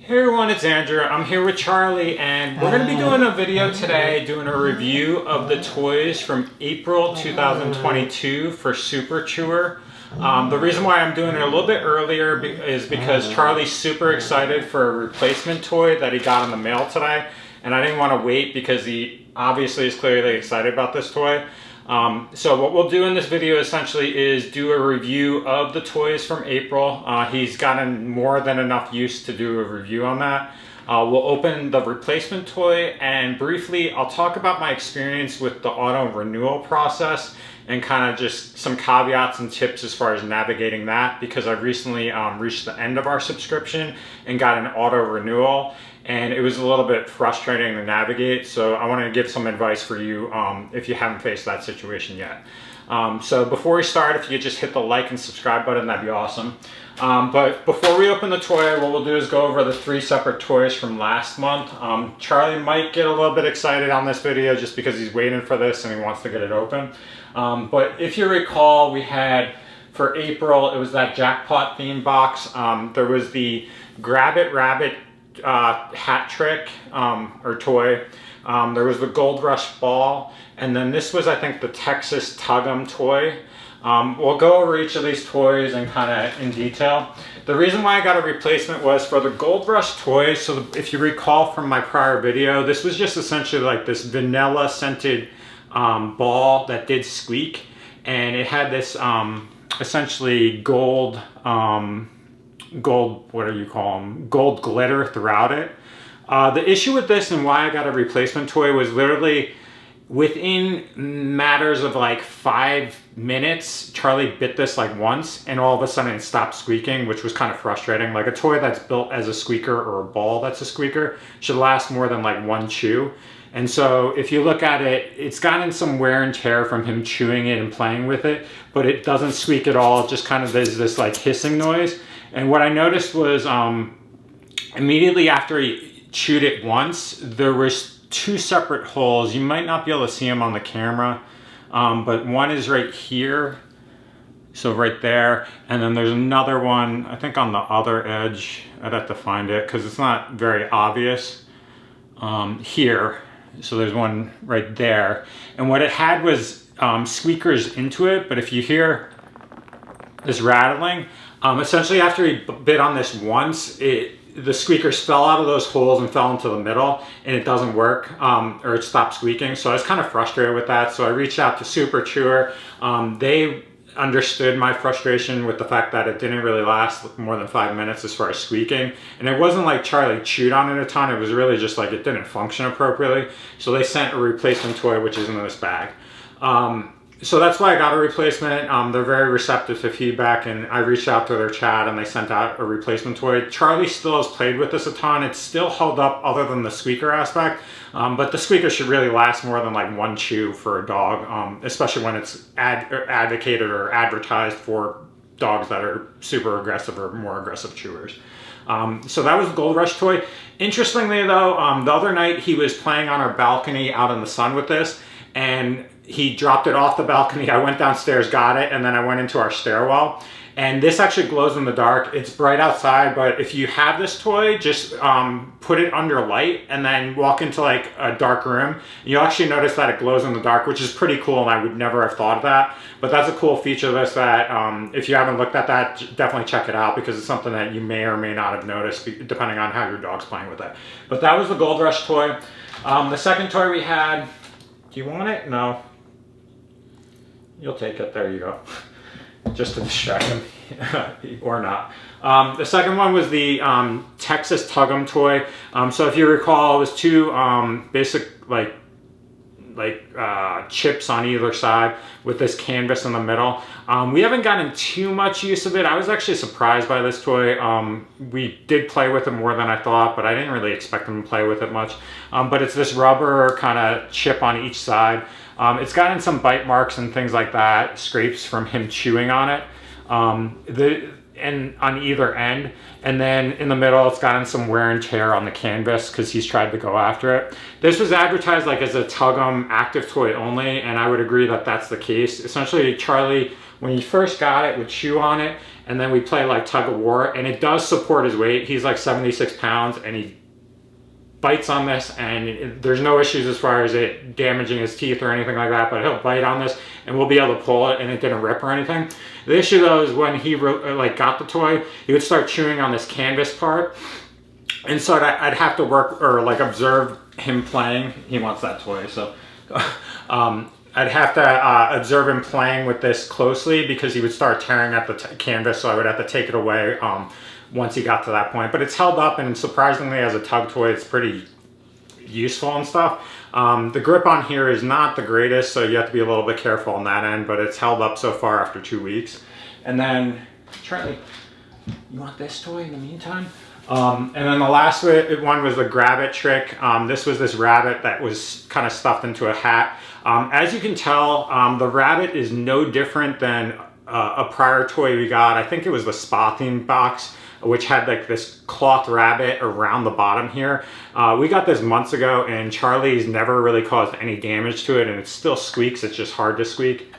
Hey everyone, it's Andrew. I'm here with Charlie and we're going to be doing a video today doing a review of the toys from April 2022 for Super Chewer. The reason why I'm doing it a little bit earlier is because Charlie's super excited for a replacement toy that he got in the mail today, and I didn't want to wait because he obviously is clearly excited about this toy. So what we'll do in this video essentially is do a review of the toys from April. He's gotten more than enough use to do a review on that. We'll open the replacement toy, and briefly I'll talk about my experience with the auto-renewal process and kind of just some caveats and tips as far as navigating that, because I've recently reached the end of our subscription and got an auto-renewal, and it was a little bit frustrating to navigate. So I want to give some advice for you if you haven't faced that situation yet. So before we start, if you could just hit the like and subscribe button, that'd be awesome. But before we open the toy, what we'll do is go over the 3 separate toys from last month. Charlie might get a little bit excited on this video just because he's waiting for this and he wants to get it open. But if you recall, we had for April, it was that jackpot theme box. There was the Grabbit hat trick or toy. There was the Gold Rush ball, and then this was, I think, the Texas Tug Em toy. We'll go over each of these toys and kind of in detail. The reason why I got a replacement was for the Gold Rush toy. So if you recall from my prior video, this was just essentially like this vanilla scented ball that did squeak, and it had this essentially gold what do you call them, gold glitter throughout it. The issue with this and why I got a replacement toy was literally within matters of like 5 minutes, Charlie bit this like once, and all of a sudden it stopped squeaking, which was kind of frustrating. Like a toy that's built as a squeaker or a ball that's a squeaker should last more than like 1 chew. And so if you look at it, it's gotten some wear and tear from him chewing it and playing with it, but it doesn't squeak at all. It just kind of is this like hissing noise. And what I noticed was immediately after he chewed it once, there was 2 separate holes. You might not be able to see them on the camera, but one is right here, so right there, and then there's another one, I think on the other edge. I'd have to find it because it's not very obvious, here. So there's one right there, and what it had was squeakers into it, but if you hear this rattling, essentially after he bit on this once, the squeakers fell out of those holes and fell into the middle, and it doesn't work, or it stopped squeaking. So I was kind of frustrated with that. So I reached out to Super Chewer. They understood my frustration with the fact that it didn't really last more than 5 minutes as far as squeaking. And it wasn't like Charlie chewed on it a ton. It was really just like it didn't function appropriately. So they sent a replacement toy, which is in this bag. So that's why I got a replacement. They're very receptive to feedback, and I reached out to their chat and they sent out a replacement toy. Charlie still has played with this a ton. It's still held up other than the squeaker aspect, but the squeaker should really last more than like 1 chew for a dog, especially when it's advocated or advertised for dogs that are super aggressive or more aggressive chewers. So that was the Gold Rush toy. Interestingly though, the other night he was playing on our balcony out in the sun with this, and he dropped it off the balcony. I went downstairs, got it, and then I went into our stairwell. And this actually glows in the dark. It's bright outside, but if you have this toy, just put it under light and then walk into like a dark room. You'll actually notice that it glows in the dark, which is pretty cool, and I would never have thought of that. But that's a cool feature of this that if you haven't looked at that, definitely check it out, because it's something that you may or may not have noticed depending on how your dog's playing with it. But that was the Gold Rush toy. The second toy we had, do you want it? No. You'll take it. There you go. Just to distract him, or not. The second one was the Texas Tug Em toy. So if you recall, it was 2 basic like chips on either side with this canvas in the middle. We haven't gotten too much use of it. I was actually surprised by this toy. We did play with it more than I thought, but I didn't really expect them to play with it much. But it's this rubber kind of chip on each side. It's gotten some bite marks and things like that, scrapes from him chewing on it, and on either end. And then in the middle, it's gotten some wear and tear on the canvas because he's tried to go after it. This was advertised like as a Tug Em active toy only, and I would agree that that's the case. Essentially, Charlie, when he first got it, would chew on it, and then we play like tug of war, and it does support his weight. He's like 76 pounds, and he bites on this, and there's no issues as far as it damaging his teeth or anything like that, but he'll bite on this and we'll be able to pull it and it didn't rip or anything. The issue though is when he like got the toy, he would start chewing on this canvas part, and so I'd have to work or like observe him playing. He wants that toy, so I'd have to observe him playing with this closely, because he would start tearing at the canvas, so I would have to take it away once he got to that point. But it's held up, and surprisingly as a tug toy it's pretty useful and stuff. The grip on here is not the greatest, so you have to be a little bit careful on that end, but it's held up so far after 2 weeks. And then Charlie, you want this toy in the meantime? And then the last one was the Grabbit Trick. This was this rabbit that was kind of stuffed into a hat. As you can tell, the rabbit is no different than a prior toy we got. I think it was the spa theme box, which had like this cloth rabbit around the bottom here. We got this months ago, and Charlie's never really caused any damage to it, and it still squeaks. It's just hard to squeak.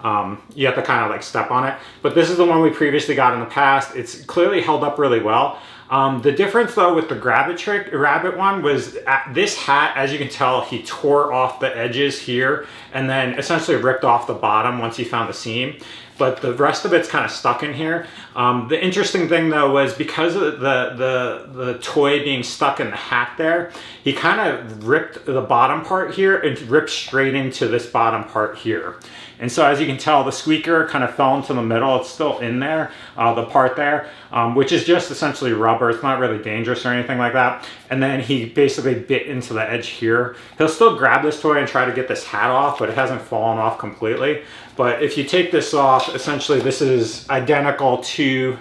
You have to kind of like step on it. But this is the one we previously got in the past. It's clearly held up really well. The difference though with the Grabbit rabbit one was this hat, as you can tell, he tore off the edges here and then essentially ripped off the bottom once he found the seam. But the rest of it's kind of stuck in here. The interesting thing though was because of the toy being stuck in the hat there, he kind of ripped the bottom part here and ripped straight into this bottom part here. And so as you can tell, the squeaker kind of fell into the middle. It's still in there, the part there, which is just essentially rubber. It's not really dangerous or anything like that. And then he basically bit into the edge here. He'll still grab this toy and try to get this hat off, but it hasn't fallen off completely. But if you take this off, essentially this is identical to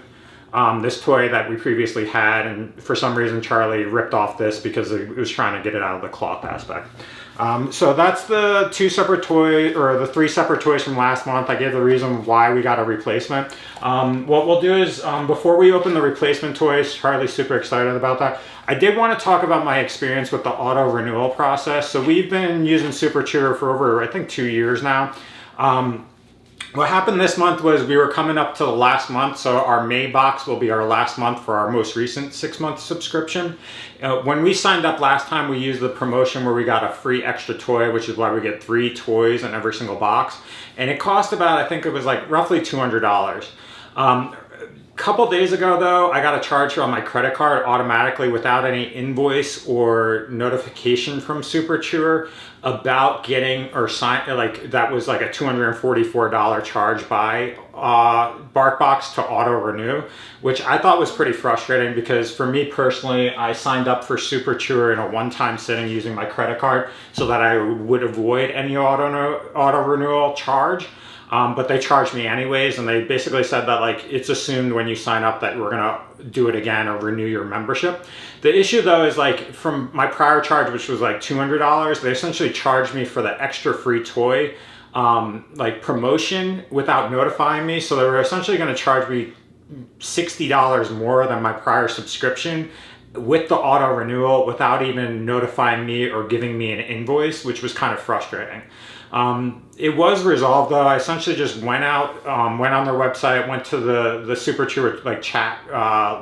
this toy that we previously had. And for some reason, Charlie ripped off this because he was trying to get it out of the cloth aspect. So that's the three separate toys from last month. I gave the reason why we got a replacement. What we'll do is, before we open the replacement toys, Charlie's super excited about that. I did want to talk about my experience with the auto renewal process. So we've been using Super Chewer for over, I think, 2 years now. What happened this month was we were coming up to the last month, so our May box will be our last month for our most recent 6-month subscription. When we signed up last time, we used the promotion where we got a free extra toy, which is why we get 3 toys in every single box. And it cost about, I think it was like roughly $200. A couple days ago though, I got a charge on my credit card automatically without any invoice or notification from Super Chewer about getting that was like a $244 charge by Barkbox to auto renew, which I thought was pretty frustrating because for me personally, I signed up for Super Chewer in a one-time sitting using my credit card so that I would avoid any auto renewal charge. But they charged me anyways, and they basically said that like it's assumed when you sign up that we're gonna do it again or renew your membership. The issue though is like from my prior charge, which was like $200, they essentially charged me for the extra free toy like promotion without notifying me. So they were essentially gonna charge me $60 more than my prior subscription with the auto renewal without even notifying me or giving me an invoice, which was kind of frustrating. It was resolved though. I essentially just went out, went on their website, went to the Super Chewer like chat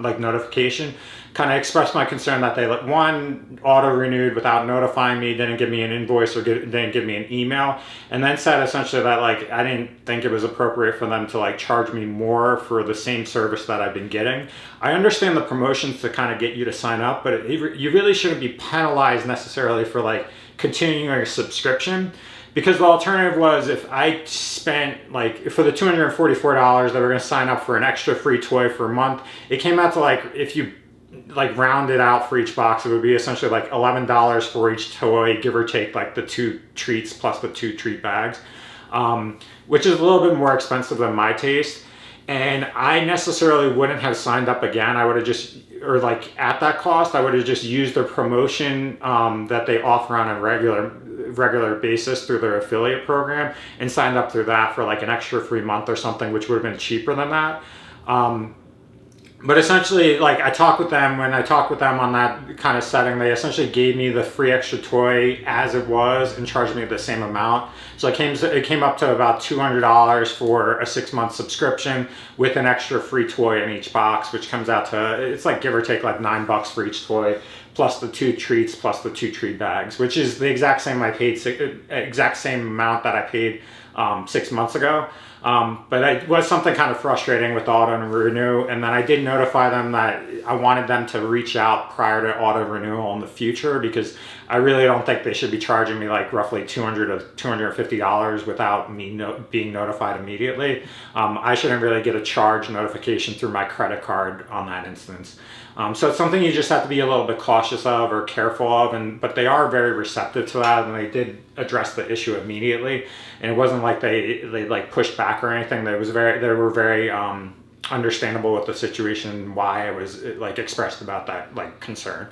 like notification, kind of expressed my concern that they auto renewed without notifying me, didn't give me an invoice or didn't give me an email, and then said essentially that like I didn't think it was appropriate for them to like charge me more for the same service that I've been getting. I understand the promotions to kind of get you to sign up, but you really shouldn't be penalized necessarily for like continuing your subscription. Because the alternative was if I spent like for the $244 that we're going to sign up for an extra free toy for a month, it came out to like if you like round it out for each box, it would be essentially like $11 for each toy, give or take like the 2 treats plus the 2 treat bags, which is a little bit more expensive than my taste. And I necessarily wouldn't have signed up again. I would have just, or like at that cost, I would have just used their promotion that they offer on a regular basis through their affiliate program and signed up through that for like an extra free month or something, which would have been cheaper than that. But essentially, like I talked with them, when I talked with them on that kind of setting, they essentially gave me the free extra toy as it was and charged me the same amount. So it came up to about $200 for a 6-month subscription with an extra free toy in each box, which comes out to, it's like give or take like $9 for each toy, plus the 2 treats, plus the 2 treat bags, which is the exact same exact same amount that I paid 6 months ago. But it was something kind of frustrating with auto-renew, and then I did notify them that I wanted them to reach out prior to auto-renewal in the future, because I really don't think they should be charging me like roughly $200 to $250 without me being notified immediately. I shouldn't really get a charge notification through my credit card on that instance. So it's something you just have to be a little bit cautious of or careful of, but they are very receptive to that, and they did address the issue immediately. And it wasn't like they like pushed back or anything. They were very understandable with the situation, why I was like expressed about that like concern.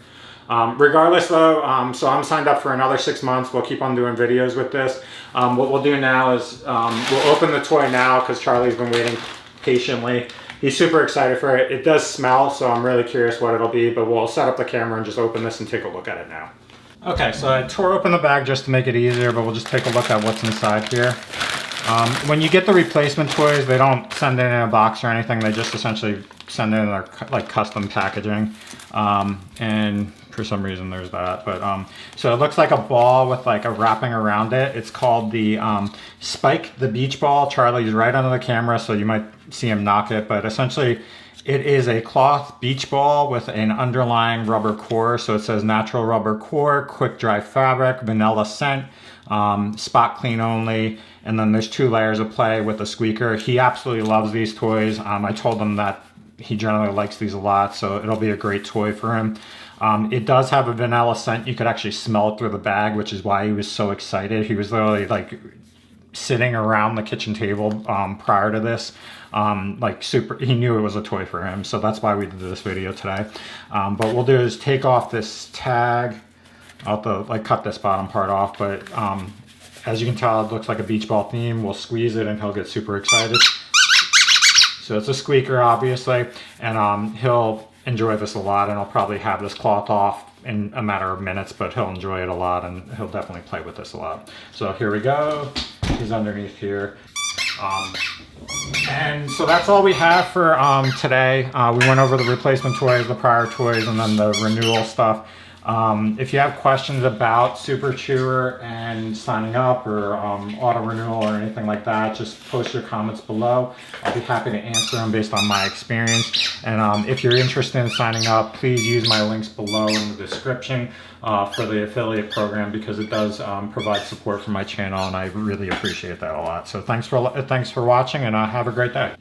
Regardless though, so I'm signed up for another 6 months. We'll keep on doing videos with this. What we'll do now is we'll open the toy now, because Charlie's been waiting patiently. He's super excited for it. It does smell, so I'm really curious what it'll be, but we'll set up the camera and just open this and take a look at it now. Okay, so I tore open the bag just to make it easier, but we'll just take a look at what's inside here. When you get the replacement toys, they don't send it in a box or anything. They just essentially send it in their like custom packaging. And for some reason there's that. But so it looks like a ball with like a wrapping around it. It's called the Spike the Beach Ball. Charlie's right under the camera, so you might see him knock it. But essentially, it is a cloth beach ball with an underlying rubber core. So it says natural rubber core, quick dry fabric, vanilla scent, spot clean only. And then there's 2 layers of play with a squeaker. He absolutely loves these toys. I told him that he generally likes these a lot, so it'll be a great toy for him. It does have a vanilla scent. You could actually smell it through the bag, which is why he was so excited. He was literally like sitting around the kitchen table prior to this, like he knew it was a toy for him, so that's why we did this video today. But what we'll do is take off this tag. I'll have to like cut this bottom part off, but as you can tell, it looks like a beach ball theme. We'll squeeze it and he'll get super excited. So it's a squeaker, obviously, and he'll enjoy this a lot, and I'll probably have this cloth off in a matter of minutes, but he'll enjoy it a lot, and he'll definitely play with this a lot. So here we go. He's underneath here. And so that's all we have for today. We went over the replacement toys, the prior toys, and then the renewal stuff. If you have questions about Super Chewer and signing up or auto renewal or anything like that, just post your comments below. I'll be happy to answer them based on my experience. And if you're interested in signing up, please use my links below in the description for the affiliate program, because it does provide support for my channel, and I really appreciate that a lot. So thanks for watching, and have a great day.